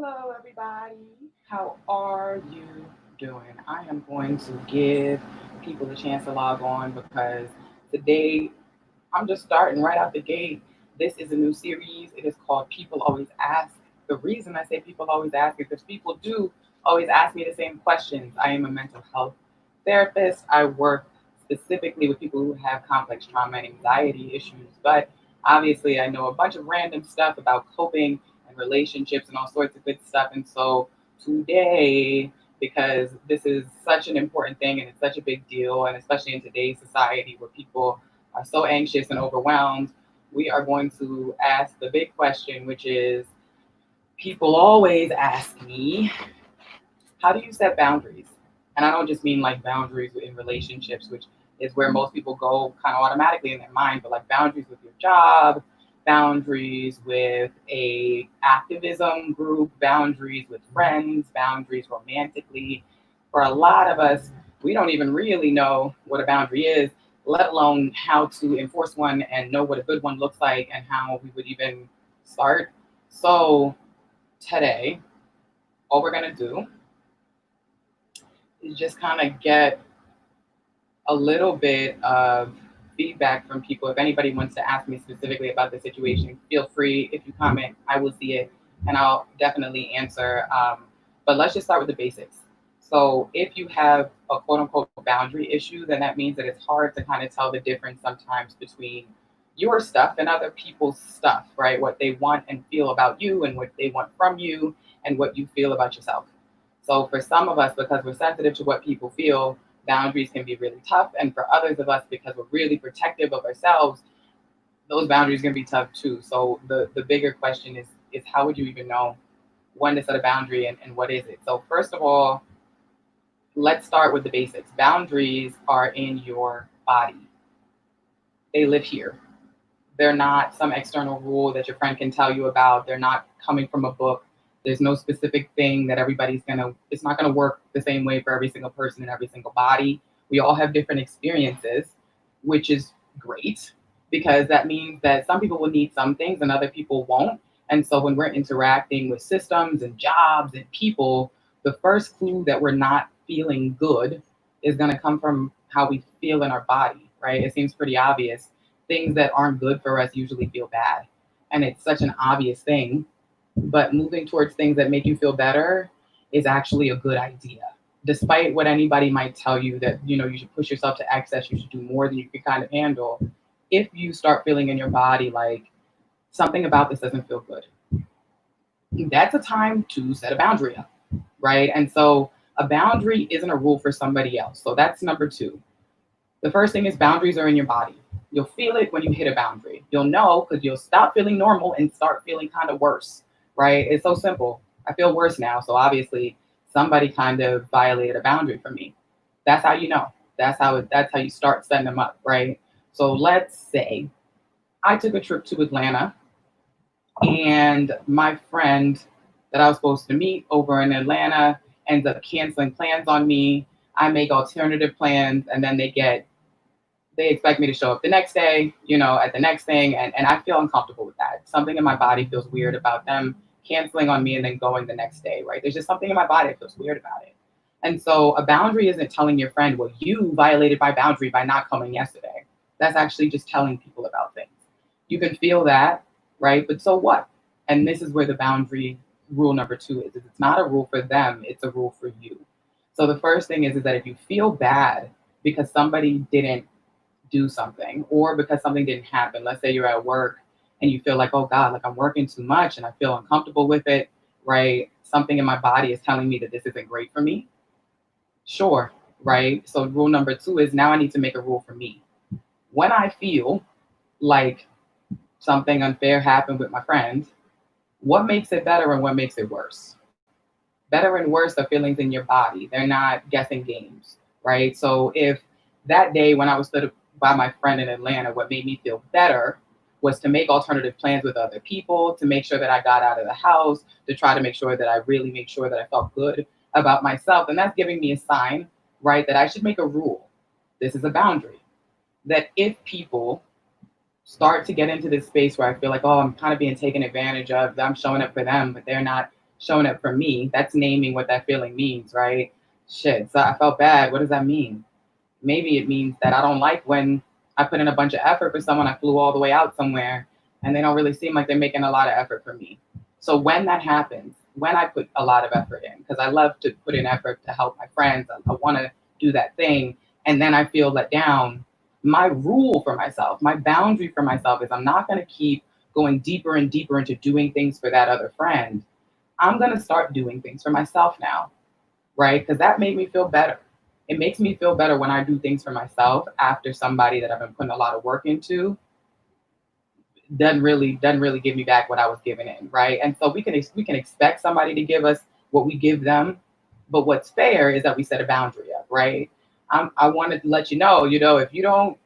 Hello, everybody. How are you doing? I am going to give people a chance to log on because today I'm just starting right out the gate. This is a new series. It is called People Always Ask. The reason I say people always ask is because people do always ask me the same questions. I am a mental health therapist. I work specifically with people who have complex trauma and anxiety issues, but obviously I know a bunch of random stuff about coping and relationships and all sorts of good stuff. And so today, because this is such an important thing and it's such a big deal, and especially in today's society where people are so anxious and overwhelmed, we are going to ask the big question, which is people always ask me, how do you set boundaries? And I don't just mean like boundaries in relationships, which is where most people go kind of automatically in their mind, but like boundaries with your job, boundaries with a activism group, boundaries with friends, boundaries romantically. For a lot of us, we don't even really know what a boundary is, let alone how to enforce one and know what a good one looks like and how we would even start. So today, all we're gonna do is just kind of get a little bit of feedback from people. If anybody wants to ask me specifically about the situation, feel free. If you comment, I will see it and I'll definitely answer. But let's just start with the basics. So, if you have a quote unquote boundary issue, then that means that it's hard to kind of tell the difference sometimes between your stuff and other people's stuff, right? What they want and feel about you and what they want from you and what you feel about yourself. So for some of us, because we're sensitive to what people feel, boundaries can be really tough. And for others of us, because we're really protective of ourselves, those boundaries can be tough too. So the bigger question is how would you even know when to set a boundary and what is it? So first of all, let's start with the basics. Boundaries are in your body. They live here. They're not some external rule that your friend can tell you about. They're not coming from a book. There's no specific thing that it's not gonna work the same way for every single person in every single body. We all have different experiences, which is great because that means that some people will need some things and other people won't. And so when we're interacting with systems and jobs and people, the first clue that we're not feeling good is going to come from how we feel in our body, right? It seems pretty obvious. Things that aren't good for us usually feel bad. And it's such an obvious thing. But moving towards things that make you feel better is actually a good idea. Despite what anybody might tell you that, you should push yourself to excess, you should do more than you can kind of handle. If you start feeling in your body like something about this doesn't feel good, that's a time to set a boundary up, right? And so a boundary isn't a rule for somebody else. So that's number two. The first thing is boundaries are in your body. You'll feel it when you hit a boundary. You'll know because you'll stop feeling normal and start feeling kind of worse, right? It's so simple. I feel worse now. So obviously somebody kind of violated a boundary for me. That's how you know. That's how you start setting them up, right? So let's say I took a trip to Atlanta and my friend that I was supposed to meet over in Atlanta ends up canceling plans on me. I make alternative plans and then they expect me to show up the next day, at the next thing, and I feel uncomfortable with that. Something in my body feels weird about them canceling on me and then going the next day, right? There's just something in my body that feels weird about it. And so a boundary isn't telling your friend, well, you violated my boundary by not coming yesterday. That's actually just telling people about things. You can feel that, right? But so what? And this is where the boundary rule number two is it's not a rule for them, it's a rule for you. So the first thing is that if you feel bad because somebody didn't do something or because something didn't happen, let's say you're at work and you feel like, oh God, like I'm working too much and I feel uncomfortable with it, right? Something in my body is telling me that this isn't great for me. Sure, right? So rule number two is now I need to make a rule for me. When I feel like something unfair happened with my friend, what makes it better and what makes it worse? Better and worse are feelings in your body. They're not guessing games, right? So if that day when I was stood by my friend in Atlanta, what made me feel better was to make alternative plans with other people, to make sure that I got out of the house, to try to make sure that I really make sure that I felt good about myself. And that's giving me a sign, right, that I should make a rule. This is a boundary. That if people start to get into this space where I feel like, oh, I'm kind of being taken advantage of, I'm showing up for them, but they're not showing up for me. That's naming what that feeling means, right? Shit. So I felt bad. What does that mean? Maybe it means that I don't like when I put in a bunch of effort for someone. I flew all the way out somewhere and they don't really seem like they're making a lot of effort for me. So when that happens, when I put a lot of effort in, because I love to put in effort to help my friends, I want to do that thing, and then I feel let down, my rule for myself, my boundary for myself is I'm not going to keep going deeper and deeper into doing things for that other friend. I'm going to start doing things for myself now, right? Because that made me feel better. It makes me feel better when I do things for myself after somebody that I've been putting a lot of work into doesn't really give me back what I was giving in, right? And so we can expect somebody to give us what we give them, but what's fair is that we set a boundary up, right? I wanted to let if you don't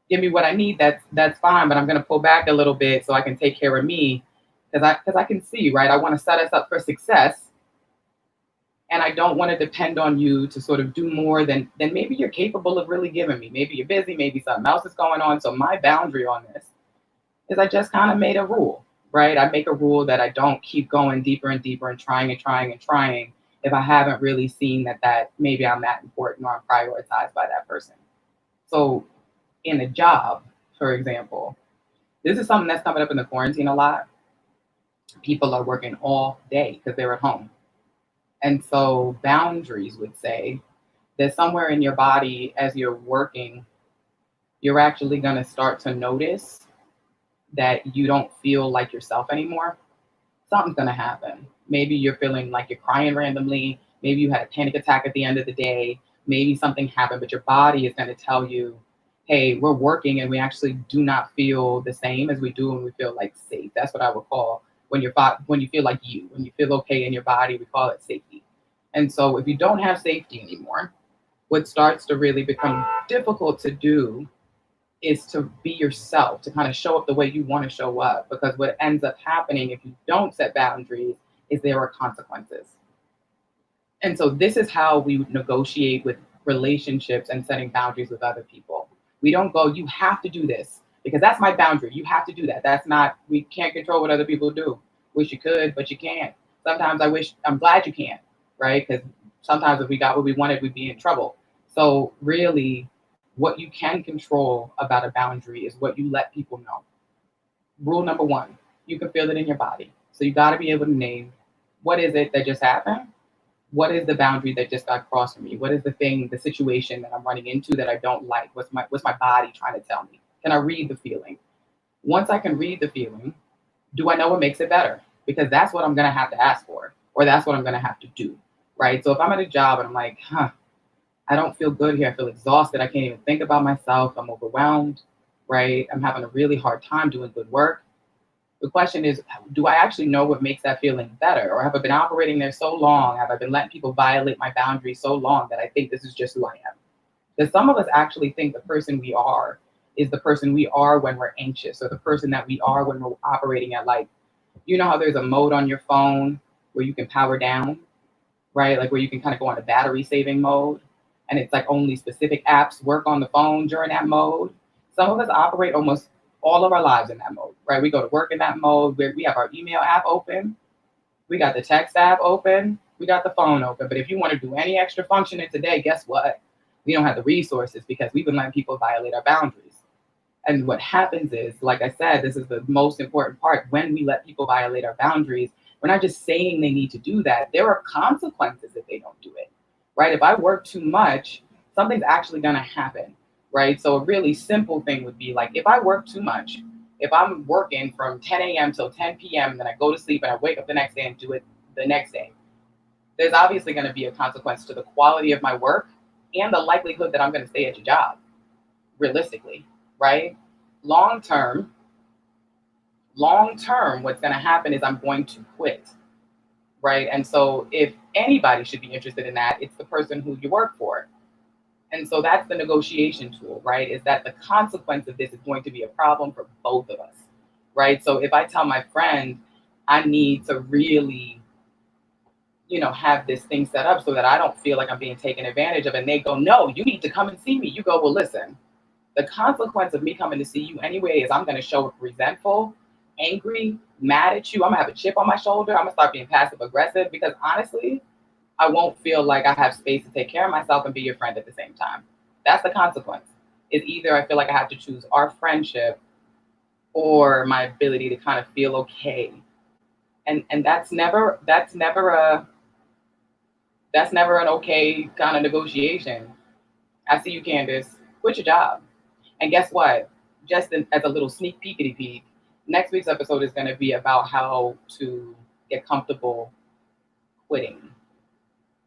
give me what I need, that's fine, but I'm gonna pull back a little bit so I can take care of me, because I can see, right? I want to set us up for success, and I don't want to depend on you to sort of do more than maybe you're capable of really giving me. Maybe you're busy, maybe something else is going on. So my boundary on this is I just kind of made a rule, right? I make a rule that I don't keep going deeper and deeper and trying and trying and trying if I haven't really seen that maybe I'm that important or I'm prioritized by that person. So in a job, for example, this is something that's coming up in the quarantine a lot. People are working all day because they're at home. And so boundaries would say that somewhere in your body as you're working, you're actually going to start to notice that you don't feel like yourself anymore. Something's going to happen. Maybe you're feeling like you're crying randomly. Maybe you had a panic attack at the end of the day. Maybe something happened, but your body is going to tell you, hey, we're working and we actually do not feel the same as we do when we feel like safe. That's what I would call when you feel like when you feel okay in your body, we call it safety. And so if you don't have safety anymore, what starts to really become difficult to do is to be yourself, to kind of show up the way you want to show up. Because what ends up happening if you don't set boundaries is there are consequences. And so this is how we would negotiate with relationships and setting boundaries with other people. We don't go, you have to do this because that's my boundary. You have to do that. That's not, we can't control what other people do. Wish you could, but you can't. Sometimes I'm glad you can't, right? Because sometimes if we got what we wanted, we'd be in trouble. So really, what you can control about a boundary is what you let people know. Rule number one, you can feel it in your body. So you got to be able to name, what is it that just happened? What is the boundary that just got crossed for me? What is the situation that I'm running into that I don't like? What's my body trying to tell me? Can I read the feeling? Once I can read the feeling, do I know what makes it better? Because that's what I'm going to have to ask for, or that's what I'm going to have to do, right? So if I'm at a job and I'm like, I don't feel good here. I feel exhausted. I can't even think about myself. I'm overwhelmed, right? I'm having a really hard time doing good work. The question is, do I actually know what makes that feeling better? Or have I been operating there so long? Have I been letting people violate my boundaries so long that I think this is just who I am? Because some of us actually think the person we are is the person we are when we're anxious, or the person that we are when we're operating at, like, you know how there's a mode on your phone where you can power down, right? Like where you can kind of go on a battery saving mode. And it's like only specific apps work on the phone during that mode. Some of us operate almost all of our lives in that mode, right? We go to work in that mode. We have our email app open. We got the text app open. We got the phone open. But if you want to do any extra functioning today, guess what? We don't have the resources because we've been letting people violate our boundaries. And what happens is, like I said, this is the most important part. When we let people violate our boundaries, we're not just saying they need to do that. There are consequences if they don't do it, right? If I work too much, something's actually going to happen, right? So a really simple thing would be like, if I work too much, if I'm working from 10 a.m. till 10 p.m., and then I go to sleep and I wake up the next day and do it the next day, there's obviously going to be a consequence to the quality of my work and the likelihood that I'm going to stay at your job, realistically, right? Long term, what's going to happen is I'm going to quit, right? And so if anybody should be interested in that, it's the person who you work for. And so that's the negotiation tool, right? Is that the consequence of this is going to be a problem for both of us, right? So if I tell my friend, I need to really, have this thing set up so that I don't feel like I'm being taken advantage of, and they go, no, you need to come and see me. You go, well, listen, the consequence of me coming to see you anyway is I'm going to show up resentful, angry, mad at you. I'm gonna have a chip on my shoulder. I'm gonna start being passive aggressive because honestly, I won't feel like I have space to take care of myself and be your friend at the same time. That's the consequence. Is either I feel like I have to choose our friendship or my ability to kind of feel okay. And that's never an okay kind of negotiation. I see you, Candace. Quit your job. And guess what? As a little sneak peekity peek, next week's episode is going to be about how to get comfortable quitting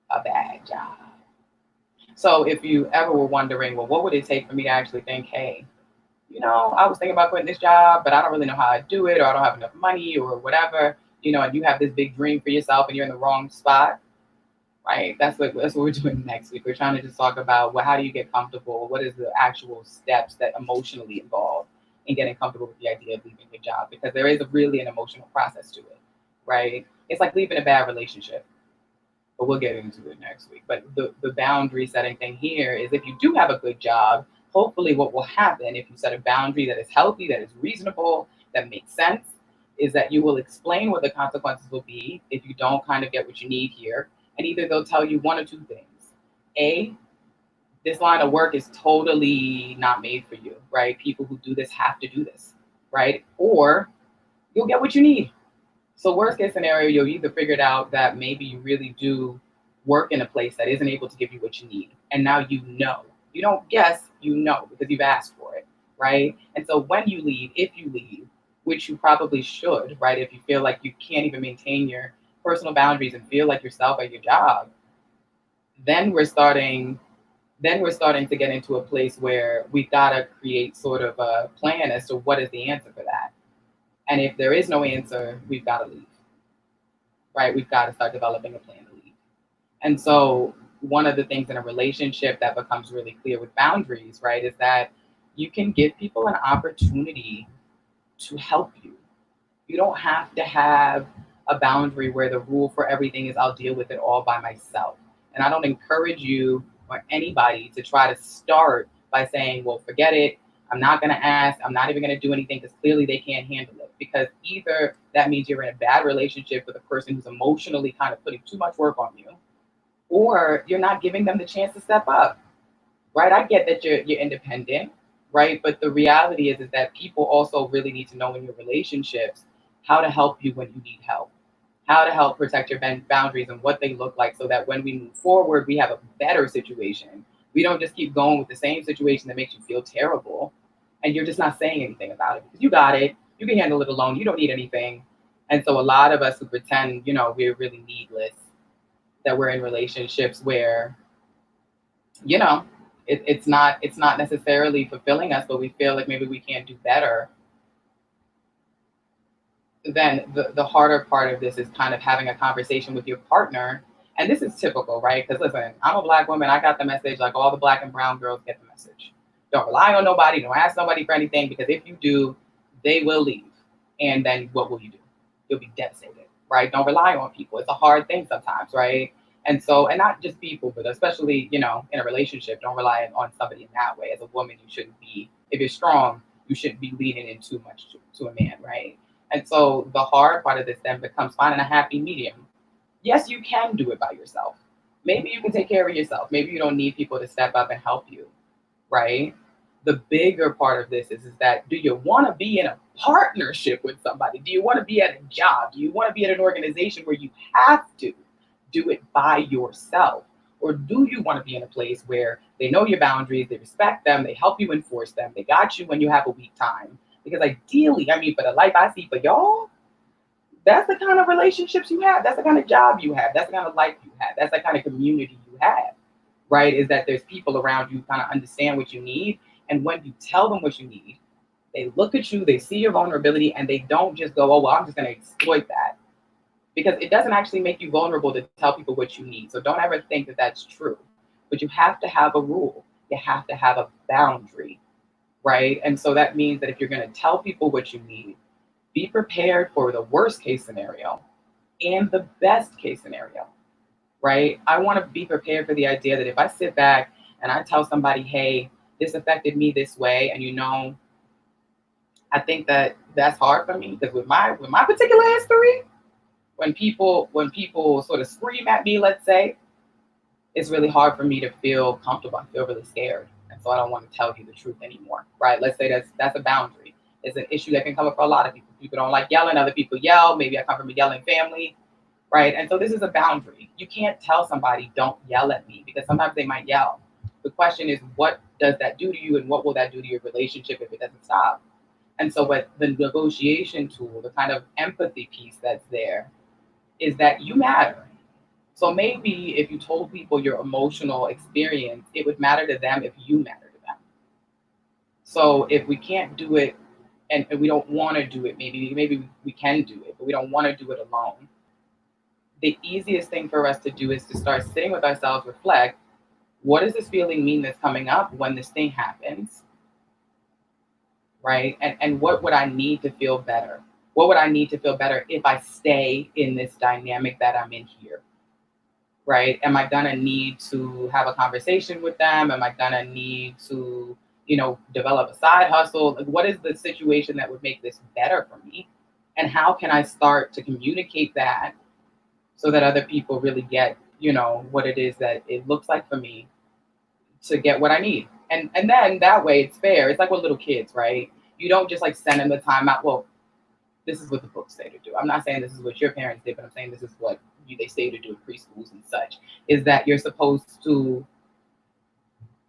a bad job. So if you ever were wondering, well, what would it take for me to actually think, hey, I was thinking about quitting this job, but I don't really know how to do it, or I don't have enough money, or whatever, and you have this big dream for yourself and you're in the wrong spot, right? That's what we're doing next week. We're trying to just talk about, well, how do you get comfortable? What is the actual steps that emotionally involve in getting comfortable with the idea of leaving your job? Because there is really an emotional process to it, right? It's like leaving a bad relationship, but we'll get into it next week. But the boundary setting thing here is if you do have a good job, hopefully what will happen if you set a boundary that is healthy, that is reasonable, that makes sense, is that you will explain what the consequences will be if you don't kind of get what you need here. And either they'll tell you one or two things. A, this line of work is totally not made for you, right? People who do this have to do this, right? Or you'll get what you need. So worst case scenario, you'll either figured out that maybe you really do work in a place that isn't able to give you what you need. And now you know. You don't guess, because you've asked for it, right? And so when you leave, if you leave, which you probably should, right? If you feel like you can't even maintain your personal boundaries and feel like yourself at your job, then we're starting to get into a place where we've got to create sort of a plan as to what is the answer for that. And if there is no answer, we've got to leave, right? We've got to start developing a plan to leave. And so one of the things in a relationship that becomes really clear with boundaries, right, is that you can give people an opportunity to help you. You don't have to have a boundary where the rule for everything is I'll deal with it all by myself. And I don't encourage you or anybody to try to start by saying, well, forget it. I'm not going to ask. I'm not even going to do anything because clearly they can't handle it. Because either that means you're in a bad relationship with a person who's emotionally kind of putting too much work on you, or you're not giving them the chance to step up, right? I get that you're independent, right? But the reality is that people also really need to know in your relationships how to help you when you need help, how to help protect your boundaries and what they look like so that when we move forward, we have a better situation. We don't just keep going with the same situation that makes you feel terrible and you're just not saying anything about it because you got it. You can handle it alone. You don't need anything. And so a lot of us who pretend, we're really needless, that we're in relationships where, it's not necessarily fulfilling us, but we feel like maybe we can't do better. Then the harder part of this is kind of having a conversation with your partner. And this is typical, right? Because listen, I'm a Black woman. I got the message, like all the Black and brown girls get the message. Don't rely on nobody. Don't ask nobody for anything, because if you do, they will leave. And then what will you do? You'll be devastated, right? Don't rely on people. It's a hard thing sometimes, right? And so, and not just people, but especially, in a relationship, don't rely on somebody in that way. As a woman, you shouldn't be, if you're strong, you shouldn't be leaning in too much to a man, right? And so the hard part of this then becomes finding a happy medium. Yes, you can do it by yourself. Maybe you can take care of yourself. Maybe you don't need people to step up and help you, right? The bigger part of this is that, do you want to be in a partnership with somebody? Do you want to be at a job? Do you want to be at an organization where you have to do it by yourself? Or do you want to be in a place where they know your boundaries, they respect them, they help you enforce them, they got you when you have a weak time? Because ideally, for the life I see for y'all, that's the kind of relationships you have. That's the kind of job you have. That's the kind of life you have. That's the kind of community you have, right? Is that there's people around you who kind of understand what you need. And when you tell them what you need, they look at you, they see your vulnerability, and they don't just go, oh, well, I'm just going to exploit that. Because it doesn't actually make you vulnerable to tell people what you need. So don't ever think that that's true. But you have to have a rule. You have to have a boundary, right? And so that means that if you're going to tell people what you need, be prepared for the worst case scenario and the best case scenario, right? I want to be prepared for the idea that if I sit back and I tell somebody, hey, this affected me this way, and I think that that's hard for me because with my particular history, when people sort of scream at me, let's say, it's really hard for me to feel comfortable. I feel really scared, and so I don't want to tell you the truth anymore, right? Let's say that's a boundary. It's an issue that can come up for a lot of people. People don't like yelling. Other people yell. Maybe I come from a yelling family, right? And so this is a boundary. You can't tell somebody don't yell at me because sometimes they might yell. The question is, what does that do to you, and what will that do to your relationship if it doesn't stop? And so, what the negotiation tool, the kind of empathy piece that's there, is that you matter. So maybe if you told people your emotional experience, it would matter to them if you matter to them. So if we can't do it and we don't want to do it, maybe we can do it, but we don't want to do it alone. The easiest thing for us to do is to start sitting with ourselves, reflect, what does this feeling mean that's coming up when this thing happens, right? And what would I need to feel better? What would I need to feel better if I stay in this dynamic that I'm in here? Right? Am I gonna need to have a conversation with them? Am I gonna need to, develop a side hustle? Like, what is the situation that would make this better for me? And how can I start to communicate that so that other people really get, what it is that it looks like for me to get what I need? And then that way it's fair. It's like with little kids, right? You don't just like send them the time out. Well, this is what the books say to do. I'm not saying this is what your parents did, but I'm saying this is what they say to do in preschools and such. Is that you're supposed to?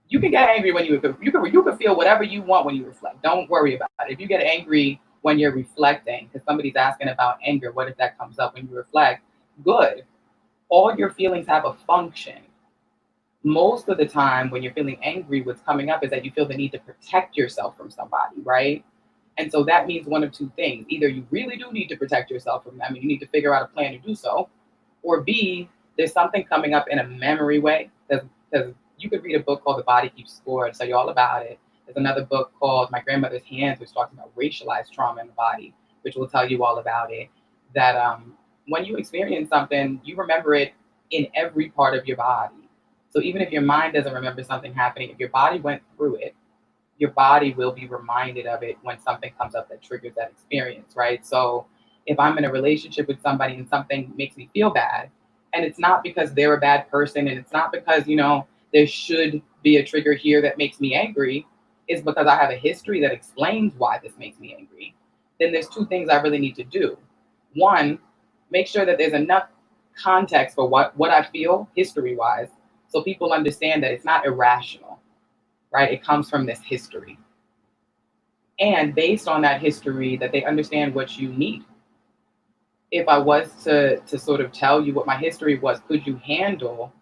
You can get angry when you can feel whatever you want when you reflect. Don't worry about it. If you get angry when you're reflecting, because somebody's asking about anger, what if that comes up when you reflect? Good. All your feelings have a function. Most of the time, when you're feeling angry, what's coming up is that you feel the need to protect yourself from somebody, right? And so that means one of two things. Either you really do need to protect yourself from them and you need to figure out a plan to do so, or B, there's something coming up in a memory way. Because you could read a book called The Body Keeps Score and tell you all about it. There's another book called My Grandmother's Hands, which talks about racialized trauma in the body, which will tell you all about it. That when you experience something, you remember it in every part of your body. So even if your mind doesn't remember something happening, if your body went through it, your body will be reminded of it when something comes up that triggers that experience, right? So if I'm in a relationship with somebody and something makes me feel bad, and it's not because they're a bad person, and it's not because, there should be a trigger here that makes me angry, it's because I have a history that explains why this makes me angry. Then there's two things I really need to do. One, make sure that there's enough context for what I feel history wise so people understand that it's not irrational, right? It comes from this history. And based on that history, that they understand what you need. If I was to sort of tell you what my history was, could you handle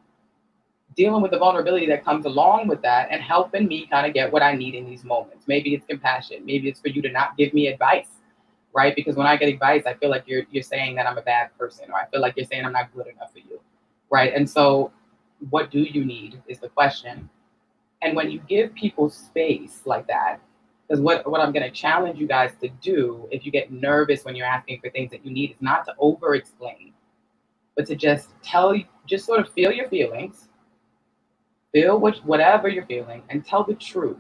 dealing with the vulnerability that comes along with that and helping me kind of get what I need in these moments? Maybe it's compassion. Maybe it's for you to not give me advice, right? Because when I get advice, I feel like you're saying that I'm a bad person, or I feel like you're saying I'm not good enough for you, right? And so, what do you need is the question. And when you give people space like that, because what I'm going to challenge you guys to do if you get nervous when you're asking for things that you need is not to over explain, but to just sort of feel your feelings, feel whatever you're feeling, and tell the truth.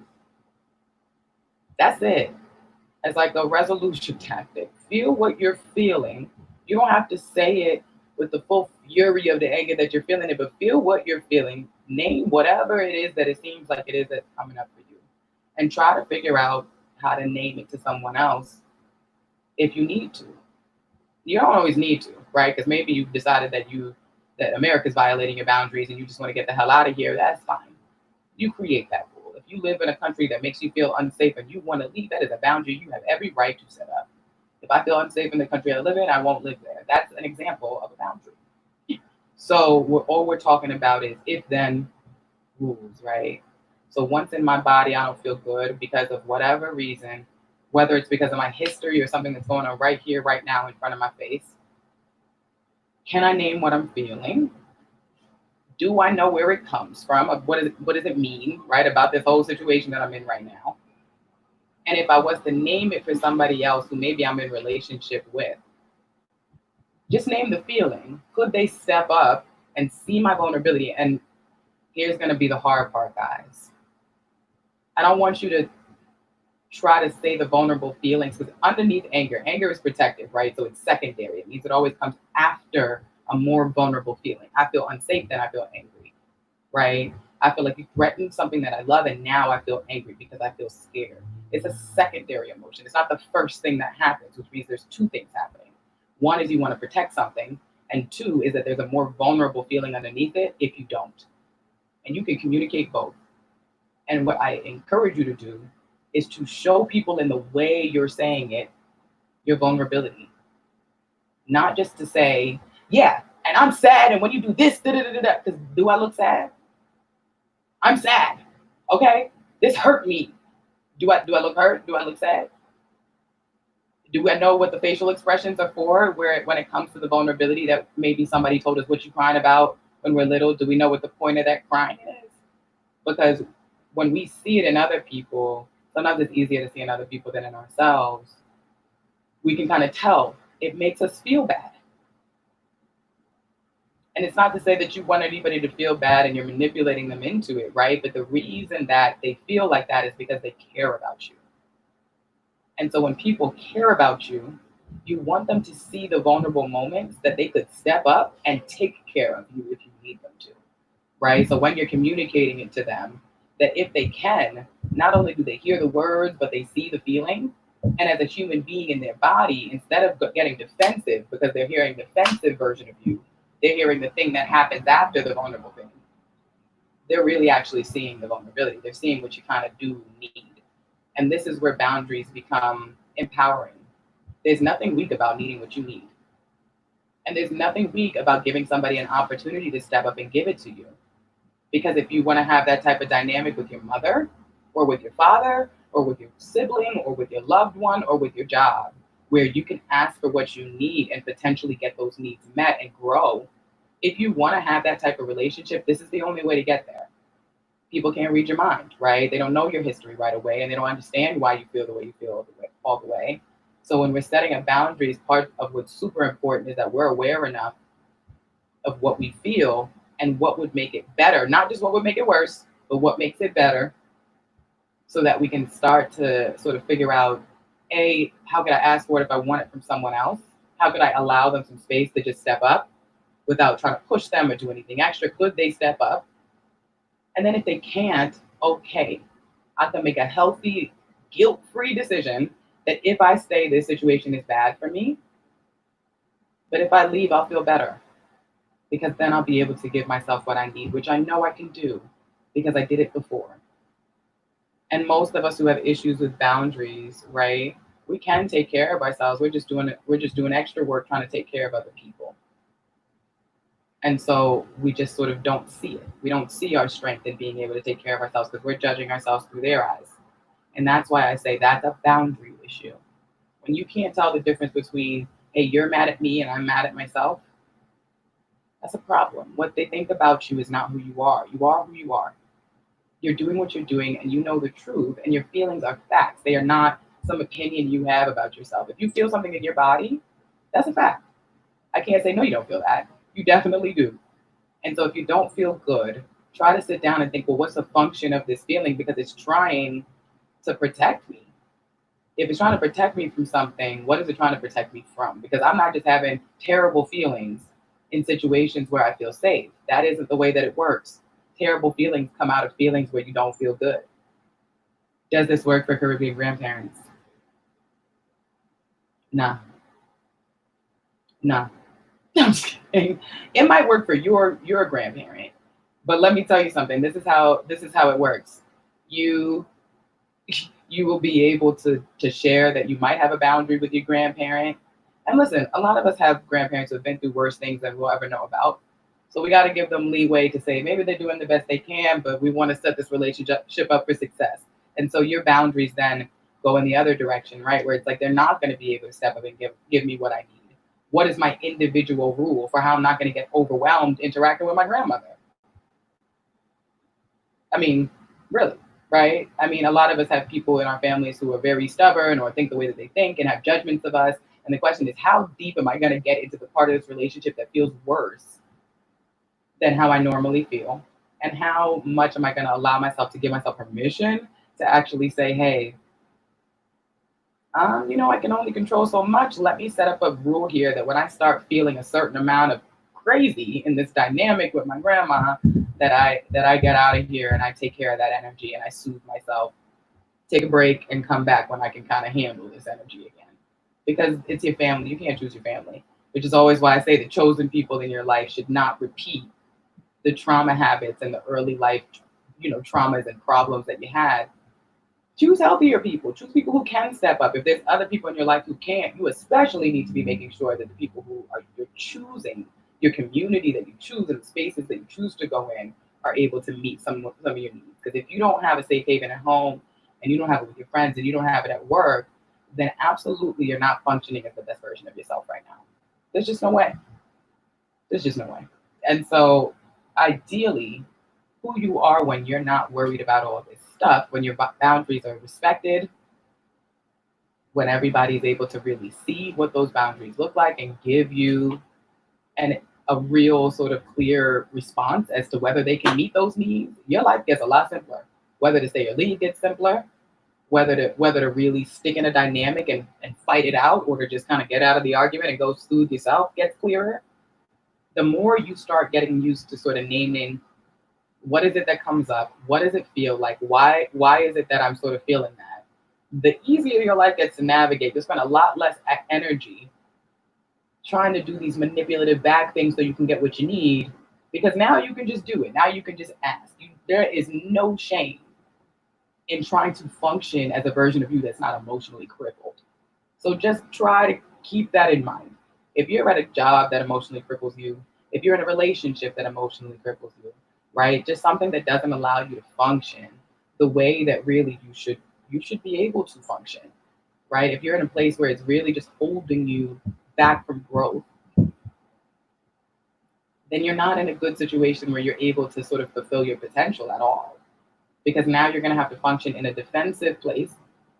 That's it. It's like a resolution tactic. Feel what you're feeling. You don't have to say it with the full fury of the anger that you're feeling it, but feel what you're feeling. Name whatever it is that it seems like it is that's coming up for you. And try to figure out how to name it to someone else if you need to. You don't always need to, right? Because maybe you've decided that America's violating your boundaries and you just want to get the hell out of here. That's fine. You create that rule. If you live in a country that makes you feel unsafe and you want to leave, that is a boundary you have every right to set up. If I feel unsafe in the country I live in, I won't live there. That's an example of a boundary. So all we're talking about is if then rules, right? So once in my body, I don't feel good because of whatever reason, whether it's because of my history or something that's going on right here, right now in front of my face. Can I name what I'm feeling? Do I know where it comes from? What does it mean, right, about this whole situation that I'm in right now? And if I was to name it for somebody else who maybe I'm in relationship with, just name the feeling. Could they step up and see my vulnerability? And here's going to be the hard part, guys. I don't want you to try to say the vulnerable feelings, because underneath anger is protective, right? So it's secondary. It means it always comes after a more vulnerable feeling. I feel unsafe, then I feel angry, right? I feel like you threatened something that I love, and now I feel angry because I feel scared. It's a secondary emotion. It's not the first thing that happens, which means there's two things happening. One is you want to protect something, and two is that there's a more vulnerable feeling underneath it if you don't. And you can communicate both. And what I encourage you to do is to show people in the way you're saying it your vulnerability, not just to say, yeah, and I'm sad, and when you do this, da da da da, because do I look sad? I'm sad. Okay, this hurt me. Do I look hurt? Do I look sad? Do I know what the facial expressions are for? Where when it comes to the vulnerability that maybe somebody told us what you crying about when we're little, do we know what the point of that crying is? Because when we see it in other people, sometimes it's easier to see in other people than in ourselves. We can kind of tell it makes us feel bad. And it's not to say that you want anybody to feel bad and you're manipulating them into it, right? But the reason that they feel like that is because they care about you. And so when people care about you, you want them to see the vulnerable moments that they could step up and take care of you if you need them to, right? So when you're communicating it to them, that if they can, not only do they hear the words, but they see the feeling. And as a human being in their body, instead of getting defensive because they're hearing the defensive version of you, they're hearing the thing that happens after the vulnerable thing. They're really actually seeing the vulnerability. They're seeing what you kind of do need. And this is where boundaries become empowering. There's nothing weak about needing what you need. And there's nothing weak about giving somebody an opportunity to step up and give it to you. Because if you want to have that type of dynamic with your mother or with your father or with your sibling or with your loved one or with your job, where you can ask for what you need and potentially get those needs met and grow, if you want to have that type of relationship, this is the only way to get there. People can't read your mind, right? They don't know your history right away, and they don't understand why you feel the way you feel all the way. So when we're setting up boundaries, part of what's super important is that we're aware enough of what we feel and what would make it better, not just what would make it worse, but what makes it better, so that we can start to sort of figure out, A, how could I ask for it if I want it from someone else? How could I allow them some space to just step up without trying to push them or do anything extra? Could they step up? And then if they can't, okay, I can make a healthy, guilt-free decision that if I stay, this situation is bad for me. But if I leave, I'll feel better because then I'll be able to give myself what I need, which I know I can do because I did it before. And most of us who have issues with boundaries, right? We can take care of ourselves. We're just doing extra work trying to take care of other people. And so we just sort of don't see it. We don't see our strength in being able to take care of ourselves because we're judging ourselves through their eyes. And that's why I say that's a boundary issue. When you can't tell the difference between, hey, you're mad at me and I'm mad at myself, that's a problem. What they think about you is not who you are. You are who you are. You're doing what you're doing and you know the truth, and your feelings are facts. They are not some opinion you have about yourself. If you feel something in your body, that's a fact. I can't say, no, you don't feel that. You definitely do. And so if you don't feel good, try to sit down and think, well, what's the function of this feeling? Because it's trying to protect me. If it's trying to protect me from something, what is it trying to protect me from? Because I'm not just having terrible feelings in situations where I feel safe. That isn't the way that it works. Terrible feelings come out of feelings where you don't feel good. Does this work for Caribbean grandparents? Nah. Nah. I'm just kidding. It might work for your grandparent, but let me tell you something. This is how it works. You you will be able to share that you might have a boundary with your grandparent. And listen, a lot of us have grandparents who have been through worse things than we'll ever know about. So we got to give them leeway to say maybe they're doing the best they can, but we want to set this relationship up for success. And so your boundaries then go in the other direction, right? Where it's like they're not going to be able to step up and give me what I need. What is my individual rule for how I'm not going to get overwhelmed interacting with my grandmother? I mean, really, right? I mean, a lot of us have people in our families who are very stubborn or think the way that they think and have judgments of us. And the question is, how deep am I going to get into the part of this relationship that feels worse than how I normally feel? And how much am I going to allow myself to give myself permission to actually say, hey, I can only control so much. Let me set up a rule here that when I start feeling a certain amount of crazy in this dynamic with my grandma, that I get out of here and I take care of that energy and I soothe myself, take a break and come back when I can kind of handle this energy again. Because it's your family. You can't choose your family. Which is always why I say the chosen people in your life should not repeat the trauma habits and the early life, traumas and problems that you had. Choose healthier people. Choose people who can step up. If there's other people in your life who can't, you especially need to be making sure that the people who are you're choosing, your community that you choose, and the spaces that you choose to go in, are able to meet some of your needs. Because if you don't have a safe haven at home, and you don't have it with your friends, and you don't have it at work, then absolutely you're not functioning as the best version of yourself right now. There's just no way. There's just no way. And so, ideally, who you are when you're not worried about all of this stuff, when your boundaries are respected, when everybody's able to really see what those boundaries look like and give you an a real sort of clear response as to whether they can meet those needs, your life gets a lot simpler. Whether to stay or leave gets simpler, whether to really stick in a dynamic and fight it out, or to just kind of get out of the argument and go soothe yourself gets clearer. The more you start getting used to sort of naming what is it that comes up, what does it feel like, why is it that I'm sort of feeling that, the easier your life gets to navigate. You'll spend a lot less energy trying to do these manipulative back things so you can get what you need, because now you can just do it. Now you can just ask. There is no shame in trying to function as a version of you that's not emotionally crippled. So just try to keep that in mind. If you're at a job that emotionally cripples you, if you're in a relationship that emotionally cripples you, right? Just something that doesn't allow you to function the way that really you should be able to function, right? If you're in a place where it's really just holding you back from growth, then you're not in a good situation where you're able to sort of fulfill your potential at all. Because now you're going to have to function in a defensive place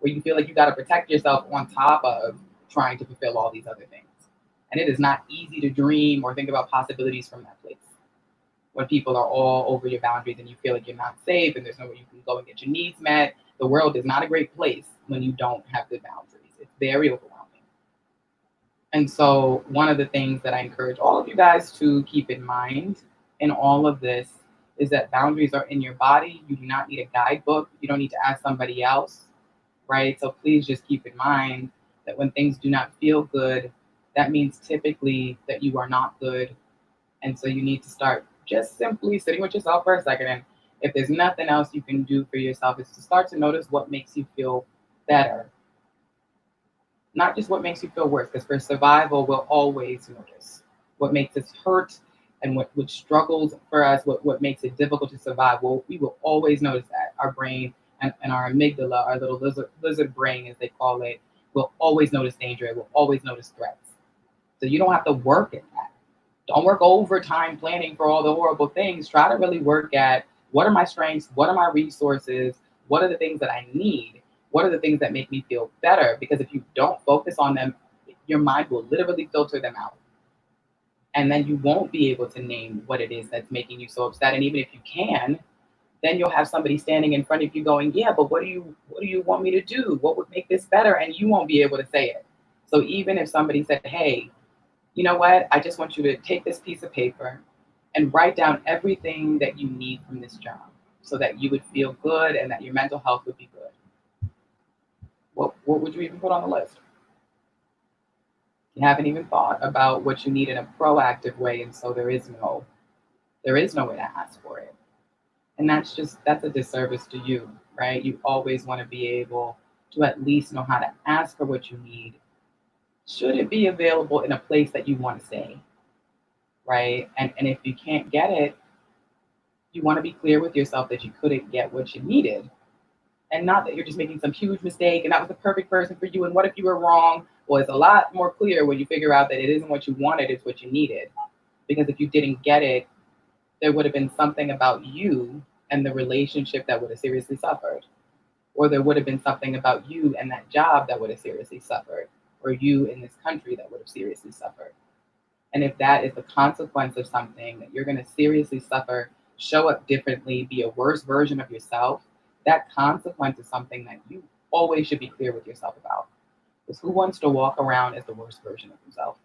where you feel like you got to protect yourself on top of trying to fulfill all these other things. And it is not easy to dream or think about possibilities from that place when people are all over your boundaries and you feel like you're not safe and there's nowhere you can go and get your needs met. The world is not a great place when you don't have good boundaries. It's very overwhelming. And so, one of the things that I encourage all of you guys to keep in mind in all of this is that boundaries are in your body. You do not need a guidebook. You don't need to ask somebody else, right? So, please just keep in mind that when things do not feel good, that means typically that you are not good. And so, you need to start just simply sitting with yourself for a second. And if there's nothing else you can do for yourself, is to start to notice what makes you feel better, not just what makes you feel worse, because for survival, we'll always notice what makes us hurt and what struggles for us, what makes it difficult to survive. We will always notice that. Our brain and our amygdala, our little lizard brain, as they call it, will always notice danger. It will always notice threats. So you don't have to work at that. Don't work overtime planning for all the horrible things. Try to really work at what are my strengths, what are my resources, what are the things that I need, what are the things that make me feel better? Because if you don't focus on them, your mind will literally filter them out. And then you won't be able to name what it is that's making you so upset. And even if you can, then you'll have somebody standing in front of you going, yeah, but what do you want me to do? What would make this better? And you won't be able to say it. So even if somebody said, hey, you know what? I just want you to take this piece of paper and write down everything that you need from this job so that you would feel good and that your mental health would be good. What would you even put on the list? You haven't even thought about what you need in a proactive way, and so there is no way to ask for it. And that's a disservice to you, right? You always want to be able to at least know how to ask for what you need. Should it be available in a place that you want to stay, right? And if you can't get it, you want to be clear with yourself that you couldn't get what you needed. And not that you're just making some huge mistake and that was the perfect person for you. And what if you were wrong? Well, it's a lot more clear when you figure out that it isn't what you wanted, it's what you needed. Because if you didn't get it, there would have been something about you and the relationship that would have seriously suffered. Or there would have been something about you and that job that would have seriously suffered. Or you in this country that would have seriously suffered. And if that is the consequence of something that you're going to seriously suffer, show up differently, be a worse version of yourself, that consequence is something that you always should be clear with yourself about. Because who wants to walk around as the worst version of themselves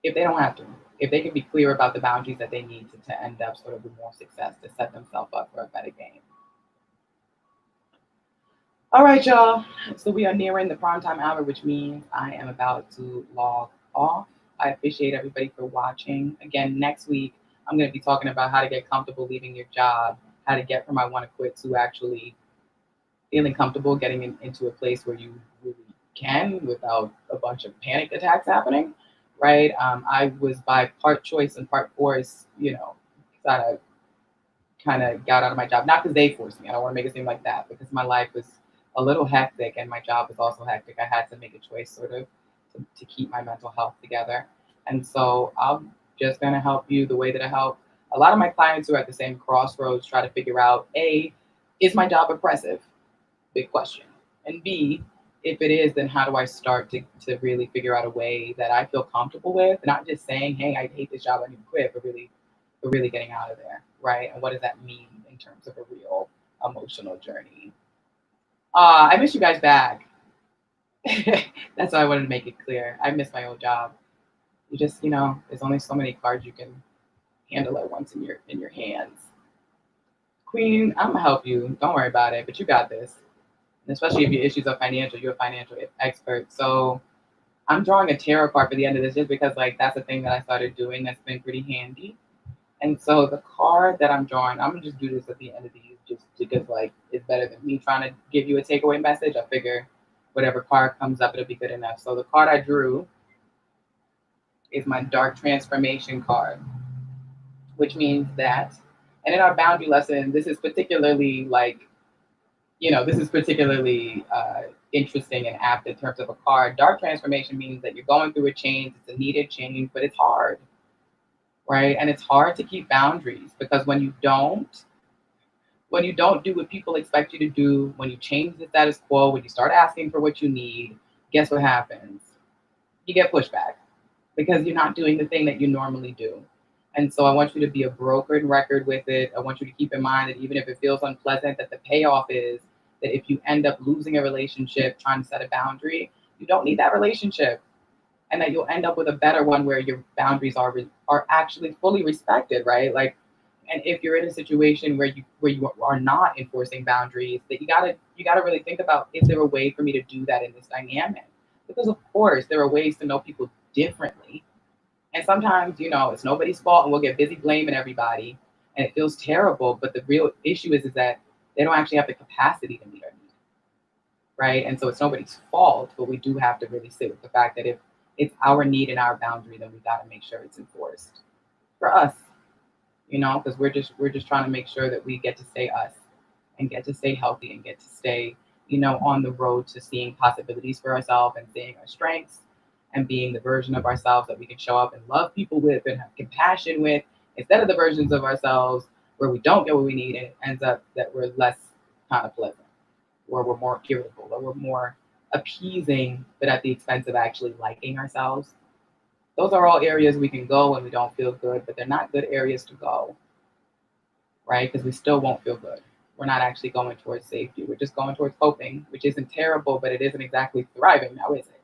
if they don't have to? If they can be clear about the boundaries that they need to end up sort of with more success to set themselves up for a better game. All right, y'all. So we are nearing the prime time hour, which means I am about to log off. I appreciate everybody for watching. Again, next week, I'm going to be talking about how to get comfortable leaving your job, how to get from I want to quit to actually feeling comfortable getting into a place where you really can without a bunch of panic attacks happening, right? I was by part choice and part force, kind of got out of my job. Not because they forced me. I don't want to make it seem like that because my life was a little hectic and my job was also hectic. I had to make a choice sort of to keep my mental health together. And so I'm just going to help you the way that I help a lot of my clients who are at the same crossroads try to figure out A, is my job oppressive? Big question. And B, if it is, then how do I start to really figure out a way that I feel comfortable with? Not just saying, hey, I hate this job, I need to quit, but really getting out of there, right? And what does that mean in terms of a real emotional journey? I miss you guys back. That's why I wanted to make it clear. I miss my old job. You just, there's only so many cards you can handle at once in your hands. Queen, I'm gonna help you. Don't worry about it, but you got this. And especially if your issues are financial, you're a financial expert. So I'm drawing a tarot card for the end of this just because like that's a thing that I started doing that's been pretty handy. And so the card that I'm drawing, I'm gonna just do this at the end of these just because like it's better than me trying to give you a takeaway message. I figure whatever card comes up, it'll be good enough. So the card I drew is my dark transformation card, which means that, and in our boundary lesson, this is particularly interesting and apt in terms of a card. Dark transformation means that you're going through a change. It's a needed change, but it's hard, right? And it's hard to keep boundaries because when you don't do what people expect you to do, when you change the status quo, when you start asking for what you need, guess what happens? You get pushback because you're not doing the thing that you normally do. And so I want you to be a broken record with it. I want you to keep in mind that even if it feels unpleasant, that the payoff is that if you end up losing a relationship trying to set a boundary, you don't need that relationship. And that you'll end up with a better one where your boundaries are actually fully respected, right? Like, and if you're in a situation where you are not enforcing boundaries, that you gotta really think about, is there a way for me to do that in this dynamic? Because of course there are ways to know people differently, and sometimes, it's nobody's fault and we'll get busy blaming everybody and it feels terrible. But the real issue is that they don't actually have the capacity to meet our needs, right? And so it's nobody's fault, but we do have to really sit with the fact that if it's our need and our boundary, then we got to make sure it's enforced for us, because we're just trying to make sure that we get to stay us and get to stay healthy and get to stay, on the road to seeing possibilities for ourselves and seeing our strengths and being the version of ourselves that we can show up and love people with and have compassion with, instead of the versions of ourselves where we don't get what we need and it ends up that we're less kind of pleasant, where we're more irritable, or we're more appeasing, but at the expense of actually liking ourselves. Those are all areas we can go when we don't feel good, but they're not good areas to go, right? Because we still won't feel good. We're not actually going towards safety. We're just going towards coping, which isn't terrible, but it isn't exactly thriving now, is it?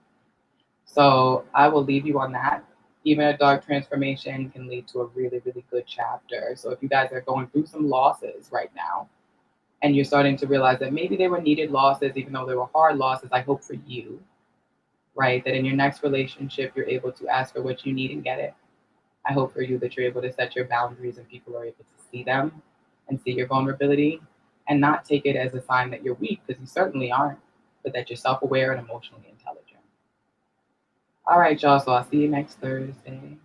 So I will leave you on that. Even a dark transformation can lead to a really, really good chapter. So if you guys are going through some losses right now and you're starting to realize that maybe they were needed losses, even though they were hard losses, I hope for you, right, that in your next relationship, you're able to ask for what you need and get it. I hope for you that you're able to set your boundaries and people are able to see them and see your vulnerability and not take it as a sign that you're weak, because you certainly aren't, but that you're self-aware and emotionally intelligent. All right, y'all. So I'll see you next Thursday.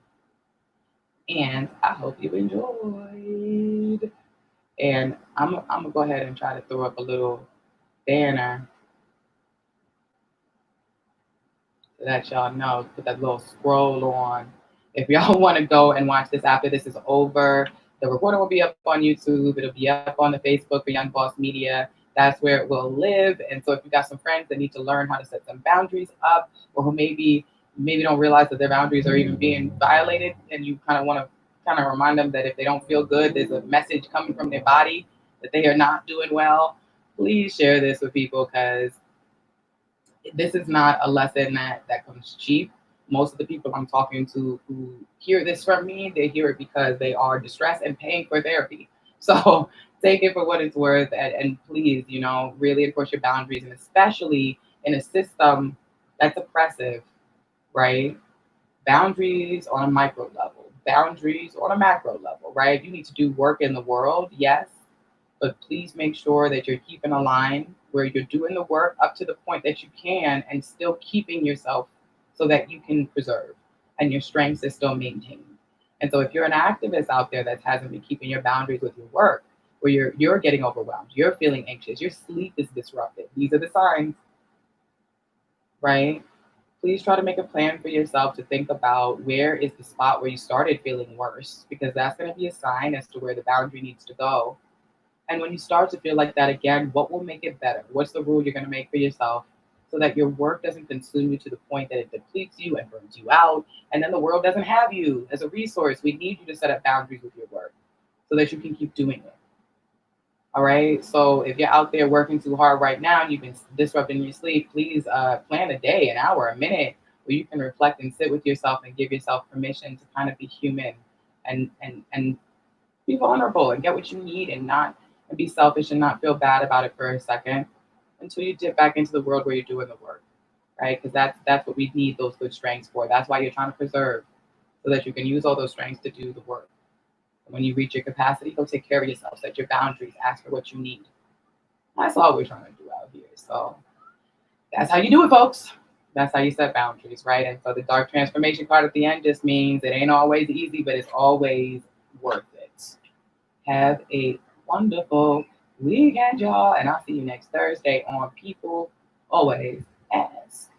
And I hope you enjoyed. And I'm going to go ahead and try to throw up a little banner so that y'all know, put that little scroll on. If y'all want to go and watch this after this is over, the recording will be up on YouTube. It'll be up on the Facebook for Young Boss Media. That's where it will live. And so if you got some friends that need to learn how to set some boundaries up, or who maybe don't realize that their boundaries are even being violated, and you kind of want to kind of remind them that if they don't feel good, there's a message coming from their body that they are not doing well, please share this with people, because This is not a lesson that comes cheap. Most of the people I'm talking to who hear this from me, they hear it because they are distressed and paying for therapy. So take it for what it's worth, and please, really enforce your boundaries, and especially in a system that's oppressive, right? Boundaries on a micro level, boundaries on a macro level, right? You need to do work in the world, yes, but please make sure that you're keeping a line where you're doing the work up to the point that you can and still keeping yourself so that you can preserve and your strengths are still maintained. And so if you're an activist out there that hasn't been keeping your boundaries with your work, where you're getting overwhelmed, you're feeling anxious, your sleep is disrupted. These are the signs, right? Please try to make a plan for yourself to think about where is the spot where you started feeling worse, because that's going to be a sign as to where the boundary needs to go. And when you start to feel like that again, what will make it better? What's the rule you're going to make for yourself so that your work doesn't consume you to the point that it depletes you and burns you out? And then the world doesn't have you as a resource. We need you to set up boundaries with your work so that you can keep doing it. All right. So if you're out there working too hard right now and you've been disrupting your sleep, please plan a day, an hour, a minute where you can reflect and sit with yourself and give yourself permission to kind of be human and be vulnerable and get what you need and not and be selfish and not feel bad about it for a second until you dip back into the world where you're doing the work, right? Because that's what we need those good strengths for. That's why you're trying to preserve so that you can use all those strengths to do the work. When you reach your capacity, go take care of yourself, set your boundaries, ask for what you need. That's all we're trying to do out here. So that's how you do it, folks. That's how you set boundaries, right? And so the dark transformation card at the end just means it ain't always easy, but it's always worth it. Have a wonderful weekend, y'all. And I'll see you next Thursday on People Always Ask.